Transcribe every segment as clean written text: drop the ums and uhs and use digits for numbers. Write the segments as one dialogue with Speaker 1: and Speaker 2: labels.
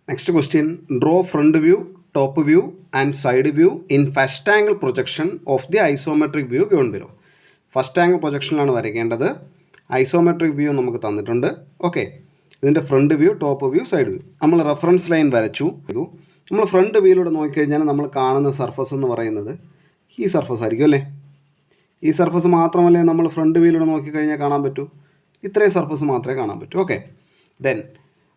Speaker 1: Next question, draw front view, top view and side view in first angle projection of the isometric view given below. First angle പ്രൊജക്ഷനിലാണ് വരയ്ക്കേണ്ടത്. Isometric view നമുക്ക് തന്നിട്ടുണ്ട്. Okay, ഇതിൻ്റെ front view, top view, side view. നമ്മൾ reference line വരച്ചു. നമ്മൾ front വ്യൂയിലൂടെ നോക്കിക്കഴിഞ്ഞാൽ നമ്മൾ കാണുന്ന സർഫസ് എന്ന് പറയുന്നത് ഈ സർഫസ് ആയിരിക്കും അല്ലേ. ഈ സർഫസ് മാത്രമല്ലേ നമ്മൾ ഫ്രണ്ട് വ്യൂയിലൂടെ നോക്കിക്കഴിഞ്ഞാൽ കാണാൻ പറ്റൂ. ഇത്രയും സർഫസ് മാത്രമേ കാണാൻ പറ്റൂ. ഓക്കെ, ദെൻ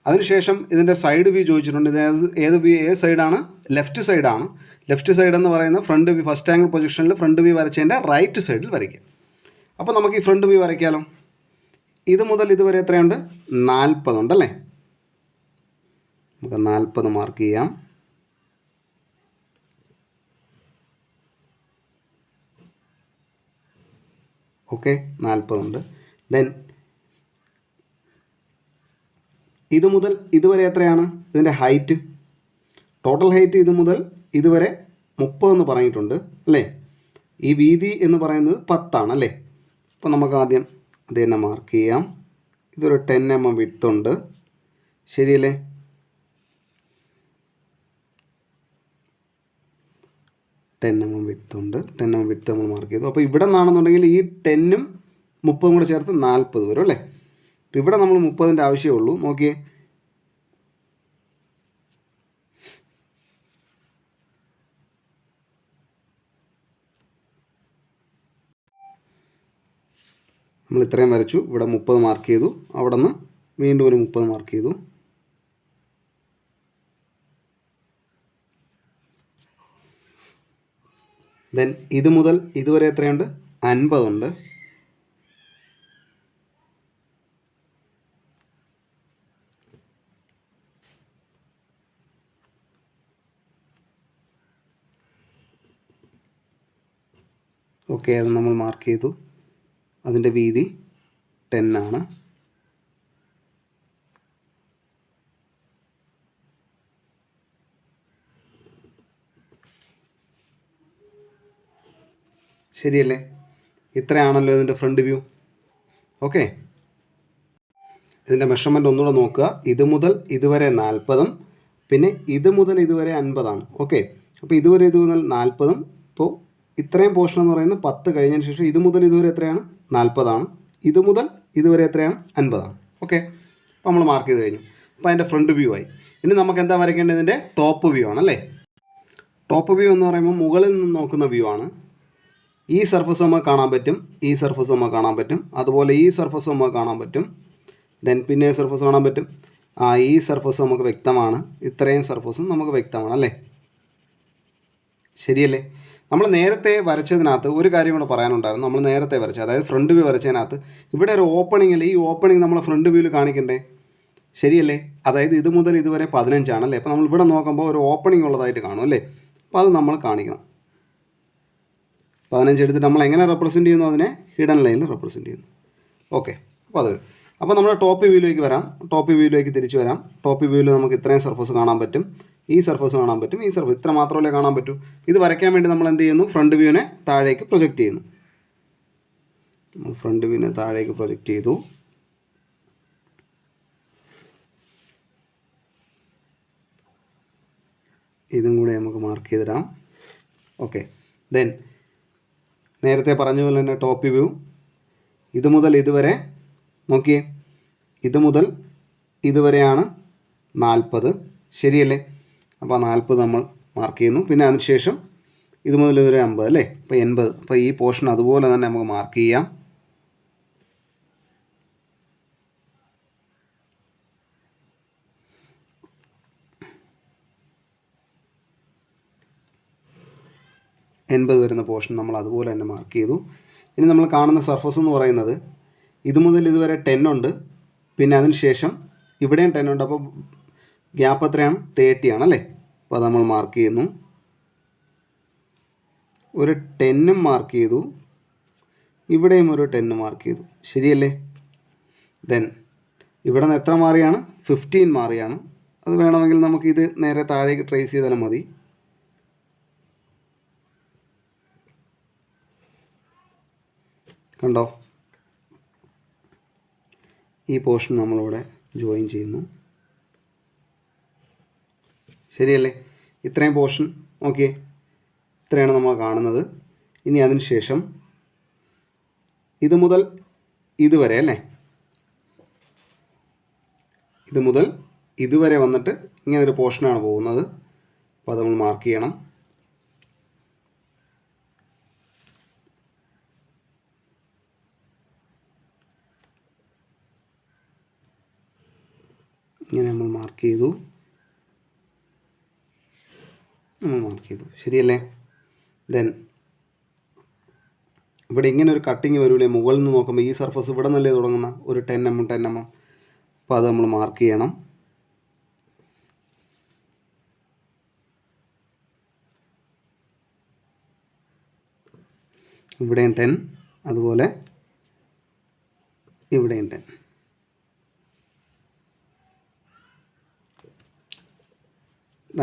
Speaker 1: അതിനുശേഷം ഇതിൻ്റെ സൈഡ് വ്യൂ ചോദിച്ചിട്ടുണ്ട്. ഇത് ഏത് സൈഡാണ്? ലെഫ്റ്റ് സൈഡാണ്. ലെഫ്റ്റ് സൈഡ് എന്ന് പറയുന്നത് ഫ്രണ്ട് വ്യൂ, ഫസ്റ്റ് ആംഗിൾ പൊസിഷനിൽ ഫ്രണ്ട് വ്യൂ വരച്ചതിൻ്റെ റൈറ്റ് സൈഡിൽ വരയ്ക്കുക. അപ്പോൾ നമുക്ക് ഈ ഫ്രണ്ട് വ്യൂ വരയ്ക്കാമല്ലോ. ഇത് മുതൽ ഇതുവരെ എത്രയുണ്ട്? 40 ഉണ്ടല്ലേ. നമുക്ക് 40 മാർക്ക് ചെയ്യാം. ഓക്കെ, 40 ഉണ്ട്. ദെൻ ഇത് മുതൽ ഇതുവരെ എത്രയാണ് ഇതിൻ്റെ ഹൈറ്റ്? ടോട്ടൽ ഹൈറ്റ് ഇത് മുതൽ ഇതുവരെ 30 എന്ന് പറഞ്ഞിട്ടുണ്ട് അല്ലേ. ഈ വീതി എന്ന് പറയുന്നത് 10 അല്ലേ. അപ്പോൾ നമുക്ക് ആദ്യം അത് തന്നെ മാർക്ക് ചെയ്യാം. ഇതൊരു 10 mm വിഡ്ത്തുണ്ട്, ശരിയല്ലേ. വിഡ്ത്തുണ്ട്. 10 mm വിഡ്ത്ത് നമ്മൾ മാർക്ക് ചെയ്തു. അപ്പോൾ ഇവിടെ നിന്നാണെന്നുണ്ടെങ്കിൽ ഈ 10ഉം 30ഉം കൂടെ ചേർത്ത് 40 വരും അല്ലേ. അപ്പോൾ ഇവിടെ നമ്മൾ 30ൻ്റെ ആവശ്യമേ ഉള്ളൂ. നോക്കിയേ, നമ്മൾ ഇത്രയും വരച്ചു. ഇവിടെ 30 മാർക്ക് ചെയ്തു. അവിടെ നിന്ന് വീണ്ടും ഒരു 30 മാർക്ക് ചെയ്തു. ദെൻ ഇത് മുതൽ ഇതുവരെ എത്രയുണ്ട്? 50 ഉണ്ട്. ഓക്കെ, അത് നമ്മൾ മാർക്ക് ചെയ്തു. അതിൻ്റെ വീതി 10 ആണ്. ശരിയല്ലേ. ഇത്രയാണല്ലോ ഇതിൻ്റെ ഫ്രണ്ട് വ്യൂ. ഓക്കെ, ഇതിൻ്റെ മെഷർമെൻറ്റ് ഒന്നുകൂടെ നോക്കുക. ഇത് മുതൽ ഇതുവരെ 40ഉം പിന്നെ ഇത് മുതൽ ഇതുവരെ 50ആണ്. ഓക്കെ, അപ്പോൾ ഇത് മുതൽ 40ഉം. ഇപ്പോൾ ഇത്രയും പോർഷൻ എന്ന് പറയുന്നത് 10 കഴിഞ്ഞതിന് ശേഷം ഇത് മുതൽ ഇതുവരെ എത്രയാണ്? 40ആണ്. ഇത് മുതൽ ഇതുവരെ എത്രയാണ്? 50ആണ്. ഓക്കെ, അപ്പോൾ നമ്മൾ മാർക്ക് ചെയ്ത് കഴിഞ്ഞു. അപ്പോൾ അതിൻ്റെ ഫ്രണ്ട് വ്യൂ ആയി. ഇനി നമുക്ക് എന്താ വരയ്ക്കേണ്ടത്? ഇതിൻ്റെ ടോപ്പ് വ്യൂ ആണല്ലേ. ടോപ്പ് വ്യൂ എന്ന് പറയുമ്പോൾ മുകളിൽ നിന്ന് നോക്കുന്ന വ്യൂ ആണ്. ഈ സർഫസ് നമുക്ക് കാണാൻ പറ്റും, ഈ സർഫസ് നമുക്ക് കാണാൻ പറ്റും, അതുപോലെ ഈ സർഫസ് നമുക്ക് കാണാൻ പറ്റും. ദെൻ പിന്നെ സർഫസ് കാണാൻ പറ്റും. ഈ സർഫസ് നമുക്ക് വ്യക്തമാണ്. ഇത്രയും സർഫസും നമുക്ക് വ്യക്തമാണ് അല്ലേ. ശരിയല്ലേ. നമ്മൾ നേരത്തെ വരച്ചതിനകത്ത് ഒരു കാര്യം കൂടെ പറയാനുണ്ടായിരുന്നു. നമ്മൾ നേരത്തെ വരച്ച, അതായത് ഫ്രണ്ട് വ്യൂ വരച്ചതിനകത്ത് ഇവിടെ ഒരു ഓപ്പണിംഗ് അല്ലേ. ഈ ഓപ്പണിംഗ് നമ്മൾ ഫ്രണ്ട് വ്യൂവിൽ കാണിക്കണ്ടേ, ശരിയല്ലേ. അതായത് ഇത് മുതൽ ഇതുവരെ 15 ആണല്ലേ. അപ്പോൾ നമ്മൾ ഇവിടെ നോക്കുമ്പോൾ ഒരു ഓപ്പണിംഗ് ഉള്ളതായിട്ട് കാണും അല്ലേ. അപ്പോൾ അത് നമ്മൾ കാണിക്കണം. 15 എടുത്തിട്ട് നമ്മൾ എങ്ങനെ റെപ്രസെൻറ്റ് ചെയ്യുന്നു? അതിനെ ഹിഡൻ ലൈനിൽ റെപ്രസെൻറ്റ് ചെയ്യുന്നു. ഓക്കെ, അപ്പോൾ നമ്മൾ ടോപ്പ് വ്യൂയിലേക്ക് വരാം. ടോപ്പ് വ്യൂയിലേക്ക് തിരിച്ചു വരാം. ടോപ്പ് വ്യൂവിൽ നമുക്ക് ഇത്രയും സർഫസ് കാണാൻ പറ്റും, ഈ സർഫസ് കാണാൻ പറ്റും, ഈ സർഫസ്, ഇത്ര മാത്രമല്ലേ കാണാൻ പറ്റൂ. ഇത് വരയ്ക്കാൻ വേണ്ടി നമ്മൾ എന്ത് ചെയ്യുന്നു? ഫ്രണ്ട് വ്യൂവിനെ താഴേക്ക് പ്രൊജക്റ്റ് ചെയ്യുന്നു. നമ്മൾ ഫ്രണ്ട് വ്യൂവിനെ താഴേക്ക് പ്രൊജക്റ്റ് ചെയ്തു. ഇതും കൂടെ നമുക്ക് മാർക്ക് ചെയ്തിടാം. ഓക്കെ, ദെൻ നേരത്തെ പറഞ്ഞ പോലെ തന്നെ ടോപ്പ് വ്യൂ ഇത് മുതൽ ഇതുവരെ നോക്കിയേ, ഇത് മുതൽ ഇതുവരെയാണ് 40, ശരിയല്ലേ. അപ്പോൾ 40 നമ്മൾ മാർക്ക് ചെയ്യുന്നു. പിന്നെ അതിനുശേഷം ഇത് മുതൽ ഇതുവരെ 50 അല്ലേ. അപ്പോൾ 80. അപ്പോൾ ഈ പോർഷൻ അതുപോലെ തന്നെ നമുക്ക് മാർക്ക് ചെയ്യാം. വരുന്ന പോർഷൻ നമ്മൾ അതുപോലെ തന്നെ മാർക്ക് ചെയ്തു. ഇനി നമ്മൾ കാണുന്ന സർഫസ് എന്ന് പറയുന്നത് ഇത് മുതൽ ഇതുവരെ 10 ഉണ്ട്. പിന്നെ അതിന് ശേഷം ഇവിടെയും 10 ഉണ്ട്. അപ്പോൾ ഗ്യാപ്പ് എത്രയാണ്? 30 ആണല്ലേ. അപ്പോൾ അത് നമ്മൾ മാർക്ക് ചെയ്യുന്നു. ഒരു 10ഉം മാർക്ക് ചെയ്തു, ഇവിടെയും ഒരു 10 മാർക്ക് ചെയ്തു, ശരിയല്ലേ. ദെൻ ഇവിടെ നിന്ന് എത്ര മാറിയാണ്? 15 മാറിയാണ്. അത് വേണമെങ്കിൽ നമുക്കിത് നേരെ താഴേക്ക് ട്രേസ് ചെയ്താലും മതി. കണ്ടോ, ഈ പോർഷൻ നമ്മളിവിടെ ജോയിൻ ചെയ്യുന്നു. ശരിയല്ലേ? ഇത്രയും പോർഷൻ നോക്കിയേ, ഇത്രയാണ് നമ്മൾ കാണുന്നത്. ഇനി അതിന് ശേഷം ഇത് മുതൽ ഇതുവരെ അല്ലേ, ഇത് മുതൽ ഇതുവരെ വന്നിട്ട് ഇങ്ങനൊരു പോർഷനാണ് പോകുന്നത്. അപ്പോൾ അത് നമ്മൾ മാർക്ക് ചെയ്യണം. ഇങ്ങനെ നമ്മൾ മാർക്ക് ചെയ്തു, ശരിയല്ലേ? ദെൻ ഇവിടെ ഇങ്ങനെ ഒരു കട്ടിങ് വരൂലേ, മുകളിൽ നിന്ന് നോക്കുമ്പോൾ ഈ സർഫസ് ഇവിടെ നിന്നല്ലേ തുടങ്ങുന്ന ഒരു 10 mm. അപ്പോൾ അത് നമ്മൾ മാർക്ക് ചെയ്യണം. ഇവിടെയും 10, അതുപോലെ ഇവിടെയും 10.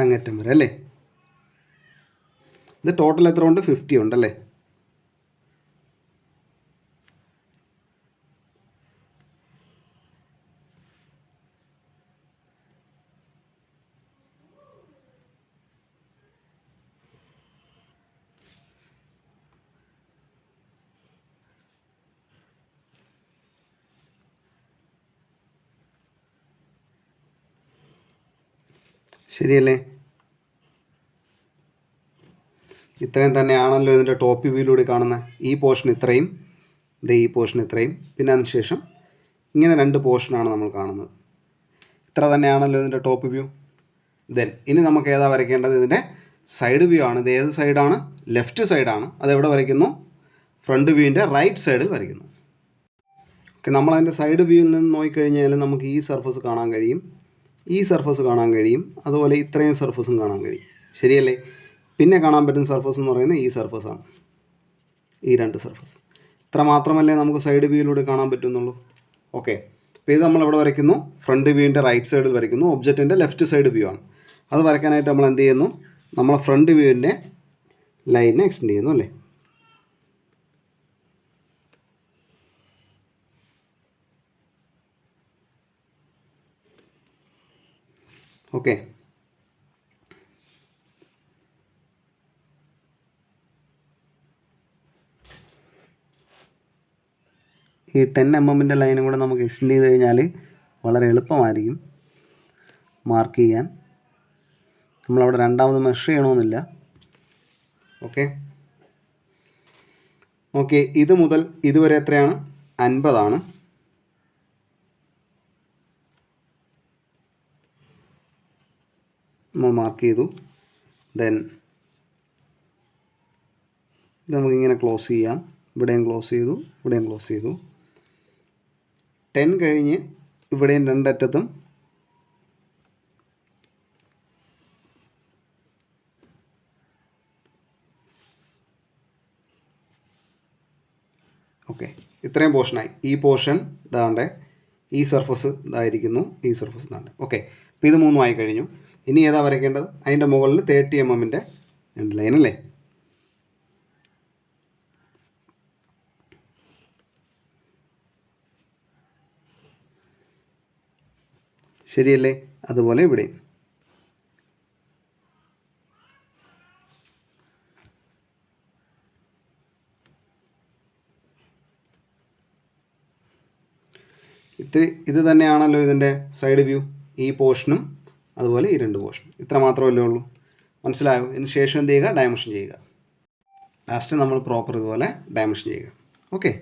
Speaker 1: അങ്ങറ്റം വരെ അല്ലേ? ഇത് ടോട്ടൽ എത്ര ഉണ്ട്? 50 ഉണ്ടല്ലേ? ശരിയല്ലേ? ഇത്രയും തന്നെയാണല്ലോ ഇതിൻ്റെ ടോപ്പ് വ്യൂയിലൂടെ കാണുന്നത്. ഈ പോർഷൻ ഇത്രയും, ഈ പോർഷൻ ഇത്രയും, പിന്നെ അതിനുശേഷം ഇങ്ങനെ 2 പോർഷനാണ് നമ്മൾ കാണുന്നത്. ഇത്ര തന്നെയാണല്ലോ ഇതിൻ്റെ ടോപ്പ് വ്യൂ. ദെൻ ഇനി നമുക്ക് ഏതാ വരയ്ക്കേണ്ടത്? ഇതിൻ്റെ സൈഡ് വ്യൂ ആണ്. ഇത് ഏത് സൈഡാണ്? ലെഫ്റ്റ് സൈഡാണ്. അതെവിടെ വരയ്ക്കുന്നു? ഫ്രണ്ട് വ്യൂവിൻ്റെ റൈറ്റ് സൈഡിൽ വരയ്ക്കുന്നു. ഓക്കെ, നമ്മളതിൻ്റെ സൈഡ് വ്യൂവിൽ നിന്ന് നോക്കിക്കഴിഞ്ഞാൽ നമുക്ക് ഈ സർഫസ് കാണാൻ കഴിയും, ഈ സർഫസ് കാണാൻ കഴിയും, അതുപോലെ ഇത്രയും സർഫസും കാണാൻ കഴിയും. ശരിയല്ലേ? പിന്നെ കാണാൻ പറ്റുന്ന സർഫസ് എന്ന് പറയുന്നത് ഈ സർഫസാണ്, ഈ 2 സർഫസ്. ഇത്ര മാത്രമല്ലേ നമുക്ക് സൈഡ് വ്യൂയിലൂടെ കാണാൻ പറ്റുന്നുള്ളൂ. ഓക്കെ, അപ്പോൾ ഇത് നമ്മളെവിടെ വരയ്ക്കുന്നു? ഫ്രണ്ട് വ്യൂവിൻ്റെ റൈറ്റ് സൈഡിൽ വരയ്ക്കുന്നു. ഒബ്ജക്റ്റിൻ്റെ ലെഫ്റ്റ് സൈഡ് വ്യൂ ആണ്. അത് വരയ്ക്കാനായിട്ട് നമ്മൾ എന്ത് ചെയ്യുന്നു? നമ്മൾ ഫ്രണ്ട് വ്യൂവിൻ്റെ ലൈനെ എക്സ്റ്റെൻഡ് ചെയ്യുന്നു അല്ലേ? ഓക്കെ, ഈ 10 mm ലൈനും കൂടെ നമുക്ക് എക്സ്റ്റെൻഡ് ചെയ്ത് കഴിഞ്ഞാൽ വളരെ എളുപ്പമായിരിക്കും മാർക്ക് ചെയ്യാൻ. നമ്മളവിടെ രണ്ടാമത് മെഷർ ചെയ്യണമെന്നില്ല. ഓക്കെ, ഓക്കെ, ഇത് മുതൽ ഇതുവരെ എത്രയാണ്? 50 ആണ്. നമ്മൾ മാർക്ക് ചെയ്തു. ദെൻ ഇത് നമുക്കിങ്ങനെ ക്ലോസ് ചെയ്യാം. ഇവിടെയും ക്ലോസ് ചെയ്തു, ഇവിടെയും ക്ലോസ് ചെയ്തു. 10 കഴിഞ്ഞ് ഇവിടെയും 2 അറ്റത്തും ഓക്കെ, ഇത്രയും പോർഷനായി. ഈ പോർഷൻ ഇതാണ്ട്, ഈ സർഫസ് ഇതായിരിക്കുന്നു, ഈ സർഫസ് ഇതാണ്ട്. ഓക്കെ, അപ്പോൾ ഇത് 3 ആയി കഴിഞ്ഞു. ഇനി ഏതാ വരയ്ക്കേണ്ടത്? അതിൻ്റെ മുകളിൽ 30 mm 2 ലൈൻ അല്ലേ? ശരിയല്ലേ? അതുപോലെ ഇവിടെ ഇത് തന്നെയാണല്ലോ ഇതിൻ്റെ സൈഡ് വ്യൂ. ഈ പോർഷനും അതുപോലെ ഈ 2 പോർഷനും. ഇത്ര മാത്രമല്ലേ ഉള്ളൂ. മനസ്സിലായോ? ഇതിന് ശേഷം എന്ത് ചെയ്യുക? ഡയമെൻഷൻ ചെയ്യുക. ലാസ്റ്റ് നമ്മൾ പ്രോപ്പർ ഇതുപോലെ ഡയമെൻഷൻ ചെയ്യുക. ഓക്കെ.